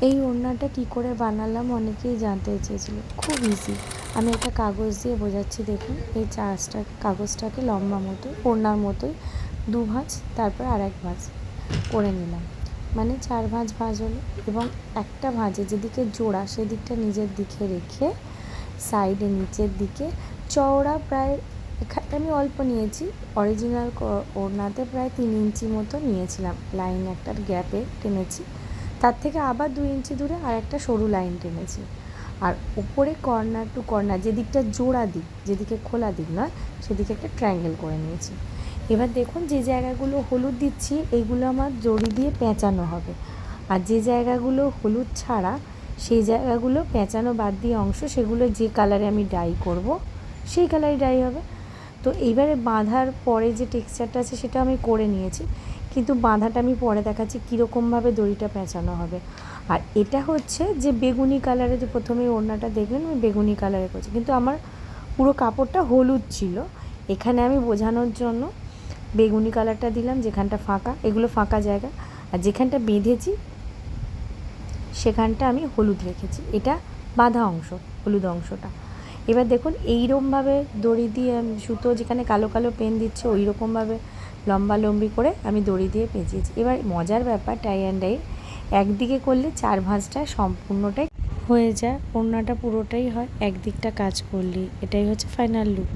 এই ওড়নাটা কী করে বানালাম অনেকেই জানতে চেয়েছিল। খুব ইজি। আমি একটা কাগজ দিয়ে বোঝাচ্ছি, দেখুন। এই কাগজটাকে লম্বা মতো ওড়নার মতোই দু ভাঁজ, তারপর আর এক ভাঁজ করে নিলাম, মানে 4 ভাঁজ হলো। এবং একটা ভাঁজে যেদিকে জোড়া সেদিকটা নিজের দিকে রেখে সাইডে নিচের দিকে চওড়া প্রায়, এখানে আমি অল্প নিয়েছি, অরিজিনাল ওড়নাতে প্রায় 3 ইঞ্চি মতো নিয়েছিলাম, লাইন একটার গ্যাপে টেনেছি, তার থেকে আবার 2 ইঞ্চি দূরে আর একটা সরু লাইন টেনেছি। আর উপরে কর্নার টু কর্নার যেদিকটা জোড়া দিক, যেদিকে খোলা দিক নয়, সেদিকে একটা ট্রায়াঙ্গেল করে নিয়েছি। এবার দেখুন, যে জায়গাগুলো হলুদ দিচ্ছি এইগুলো আমার জড়ি দিয়ে পেঁচানো হবে, আর যে জায়গাগুলো হলুদ ছাড়া সেই জায়গাগুলো পেঁচানো বাদ দিয়ে অংশ, সেগুলো যে কালারে আমি ডাই করব সেই কালারে ডাই হবে। তো এইবারে বাঁধার পরে যে টেক্সচারটা আছে সেটা আমি করে নিয়েছি, কিন্তু বাঁধাটা আমি পরে দেখাচ্ছি কীরকমভাবে দড়িটা পেঁচানো হবে। আর এটা হচ্ছে যে বেগুনি কালারে, যে প্রথমে ওড়নাটা দেখলেন আমি বেগুনি কালারে করছি, কিন্তু আমার পুরো কাপড়টা হলুদ ছিল। এখানে আমি বোঝানোর জন্য বেগুনি কালারটা দিলাম, যেখানটা ফাঁকা, এগুলো ফাঁকা জায়গা, আর যেখানটা বেঁধেছি সেখানটা আমি হলুদ রেখেছি। এটা বাঁধা অংশ, হলুদ অংশটা। এবার দেখুন, এইরকমভাবে দড়ি দিয়ে সুতো যেখানে কালো কালো পেন দিচ্ছে ওই রকমভাবে লম্বালম্বি করে আমি দড়ি দিয়ে পেঁচিয়েছি। এবার মজার ব্যাপার, টাই অ্যান্ড ডাই একদিকে করলে 4 ভাঁজটা সম্পূর্ণটাই হয়ে যায়, ওড়নাটা পুরোটাই হয় একদিকটা কাজ করলেই। এটাই হচ্ছে ফাইনাল লুক।